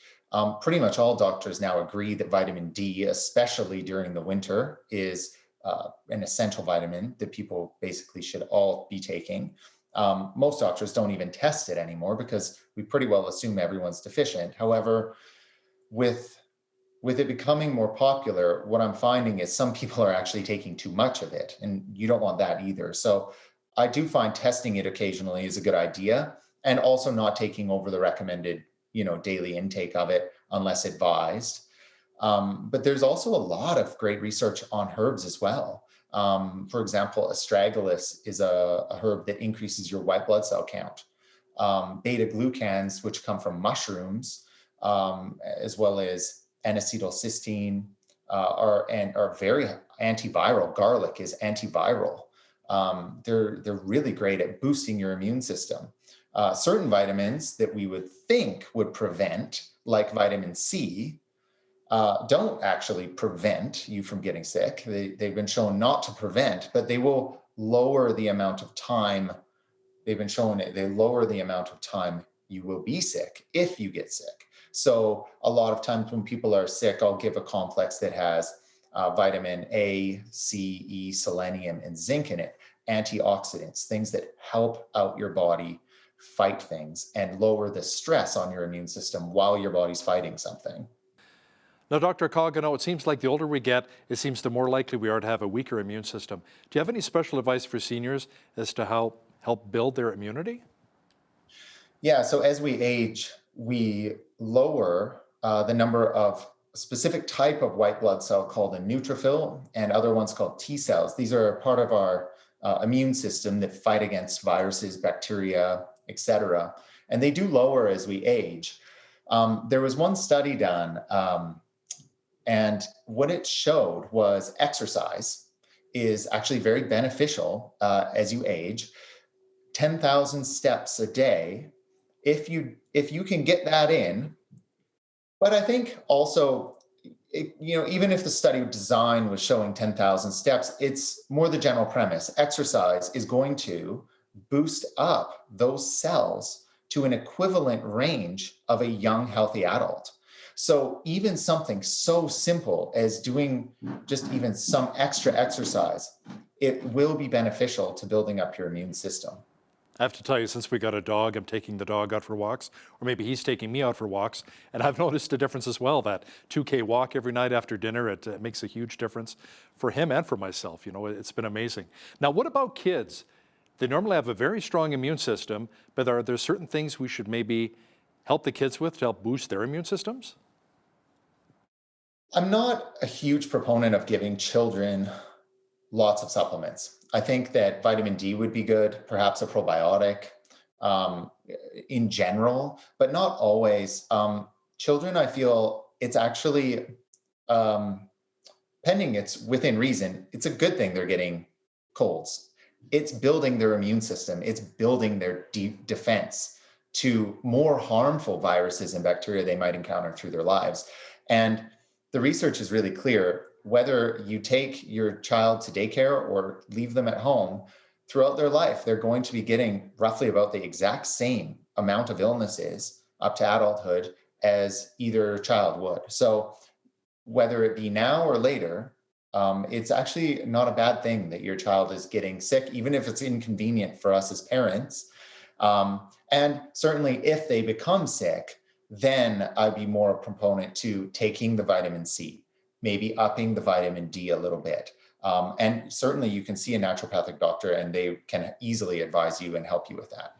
Pretty much all doctors now agree that vitamin D, especially during the winter, is an essential vitamin that people basically should all be taking. Most doctors don't even test it anymore because we pretty well assume everyone's deficient. However, with it becoming more popular, what I'm finding is some people are actually taking too much of it, and you don't want that either. So I do find testing it occasionally is a good idea, and also not taking over the recommended, daily intake of it unless advised. But there's also a lot of great research on herbs as well. For example, astragalus is a herb that increases your white blood cell count. Beta-glucans, which come from mushrooms, as well as N-acetylcysteine, are very antiviral. Garlic is antiviral. They're really great at boosting your immune system. Certain vitamins that we would think would prevent, like vitamin C, don't actually prevent you from getting sick. They've been shown not to prevent, but they will lower the amount of time. They've been shown they lower the amount of time you will be sick if you get sick. So a lot of times when people are sick, I'll give a complex that has vitamin A, C, E, selenium, and zinc in it, antioxidants, things that help out your body fight things and lower the stress on your immune system while your body's fighting something. Now, Dr. Colgano, it seems like the older we get, it seems the more likely we are to have a weaker immune system. Do you have any special advice for seniors as to how help build their immunity? Yeah, so as we age, we lower the number of specific type of white blood cell called a neutrophil and other ones called T cells. These are part of our immune system that fight against viruses, bacteria, etc. And they do lower as we age. There was one study done, and what it showed was exercise is actually very beneficial as you age. 10,000 steps a day, if you can get that in. But I think also, even if the study design was showing 10,000 steps, it's more the general premise. Exercise is going to boost up those cells to an equivalent range of a young, healthy adult. So even something so simple as doing just even some extra exercise, it will be beneficial to building up your immune system. I have to tell you, since we got a dog, I'm taking the dog out for walks, or maybe he's taking me out for walks, and I've noticed a difference as well. That 2K walk every night after dinner, it makes a huge difference for him and for myself. It's been amazing. Now, what about kids? They normally have a very strong immune system, but are there certain things we should maybe help the kids with to help boost their immune systems? I'm not a huge proponent of giving children lots of supplements. I think that vitamin D would be good, perhaps a probiotic in general, but not always. Children, I feel it's actually, pending it's within reason, it's a good thing they're getting colds. It's building their immune system. It's building their defense to more harmful viruses and bacteria they might encounter through their lives. And the research is really clear. Whether you take your child to daycare or leave them at home, throughout their life, they're going to be getting roughly about the exact same amount of illnesses up to adulthood as either child would. So whether it be now or later, it's actually not a bad thing that your child is getting sick, even if it's inconvenient for us as parents. And certainly if they become sick, then I'd be more a proponent to taking the vitamin C, maybe upping the vitamin D a little bit. And certainly you can see a naturopathic doctor and they can easily advise you and help you with that.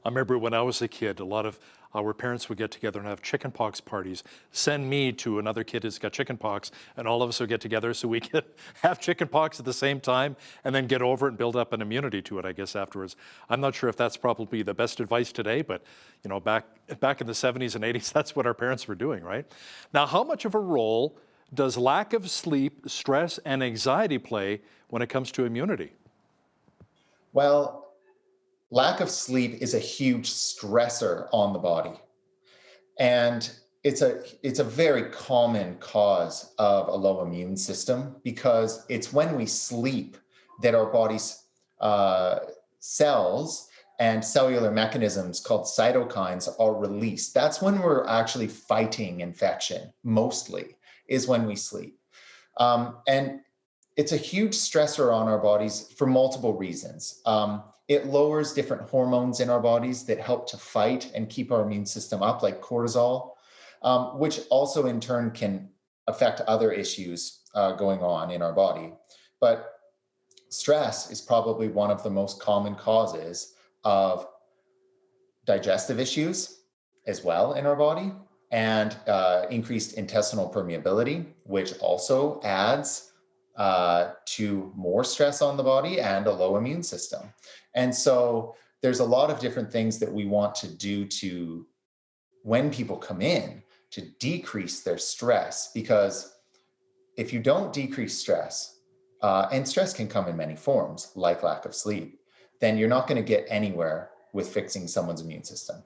I remember when I was a kid, a lot of our parents would get together and have chickenpox parties, send me to another kid who's got chickenpox, and all of us would get together so we could have chickenpox at the same time and then get over it and build up an immunity to it, I guess, afterwards. I'm not sure if that's probably the best advice today, but back in the 70s and 80s, that's what our parents were doing, right? Now, how much of a role does lack of sleep, stress, and anxiety play when it comes to immunity? Well, lack of sleep is a huge stressor on the body. And it's a very common cause of a low immune system because it's when we sleep that our body's cells and cellular mechanisms called cytokines are released. That's when we're actually fighting infection, mostly, is when we sleep. And it's a huge stressor on our bodies for multiple reasons. It lowers different hormones in our bodies that help to fight and keep our immune system up, like cortisol, which also in turn can affect other issues going on in our body. But stress is probably one of the most common causes of digestive issues as well in our body, and increased intestinal permeability, which also adds to more stress on the body and a low immune system. And so there's a lot of different things that we want to do to, when people come in, to decrease their stress, because if you don't decrease stress, and stress can come in many forms, like lack of sleep, then you're not going to get anywhere with fixing someone's immune system.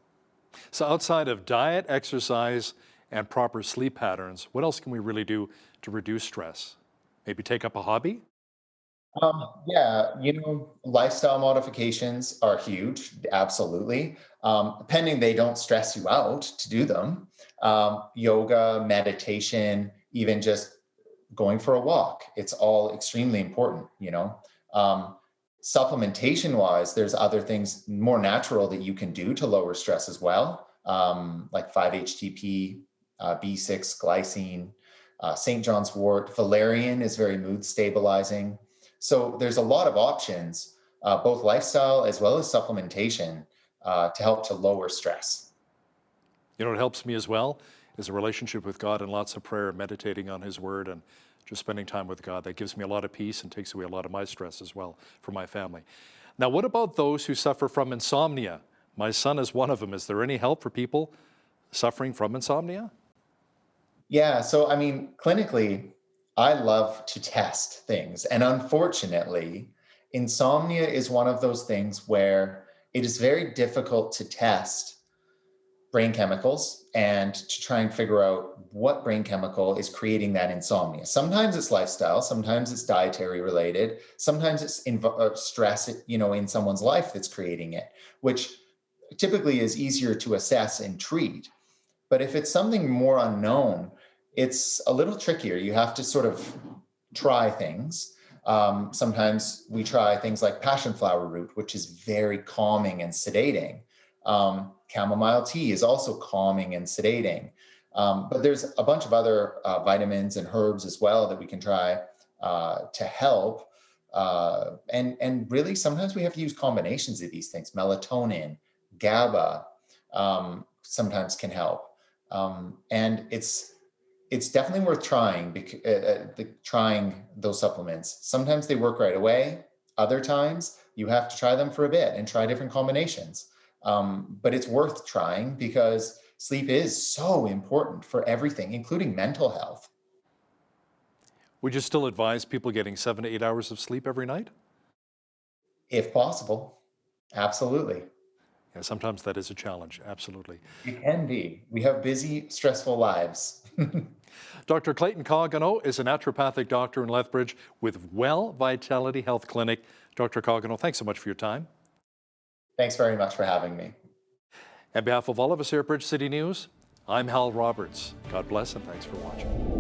So outside of diet, exercise, and proper sleep patterns, what else can we really do to reduce stress? Maybe take up a hobby? Yeah, lifestyle modifications are huge, absolutely. Pending they don't stress you out to do them. Yoga, meditation, even just going for a walk. It's all extremely important, Supplementation wise, there's other things more natural that you can do to lower stress as well, like 5-HTP, B6, glycine, St. John's wort. Valerian is very mood stabilizing. So there's a lot of options, both lifestyle as well as supplementation, to help to lower stress. What helps me as well is a relationship with God and lots of prayer, meditating on His Word, and just spending time with God. That gives me a lot of peace and takes away a lot of my stress as well for my family. Now, what about those who suffer from insomnia, My son is one of them. Is there any help for people suffering from insomnia? Yeah, so I mean, clinically, I love to test things. And unfortunately, insomnia is one of those things where it is very difficult to test brain chemicals and to try and figure out what brain chemical is creating that insomnia. Sometimes it's lifestyle, sometimes it's dietary related, sometimes it's stress, in someone's life that's creating it, which typically is easier to assess and treat. But if it's something more unknown, it's a little trickier. You have to sort of try things. Sometimes we try things like passion flower root, which is very calming and sedating. Chamomile tea is also calming and sedating. But there's a bunch of other vitamins and herbs as well that we can try to help. And really, sometimes we have to use combinations of these things. Melatonin, GABA sometimes can help. And it's definitely worth trying, trying those supplements. Sometimes they work right away. Other times you have to try them for a bit and try different combinations. But it's worth trying because sleep is so important for everything, including mental health. Would you still advise people getting 7 to 8 hours of sleep every night? If possible, absolutely. Yeah, sometimes that is a challenge, absolutely. It can be. We have busy, stressful lives. Dr. Clayton Coggino is a naturopathic doctor in Lethbridge with Well Vitality Health Clinic. Dr. Coggino, thanks so much for your time. Thanks very much for having me. On behalf of all of us here at Bridge City News, I'm Hal Roberts. God bless and thanks for watching.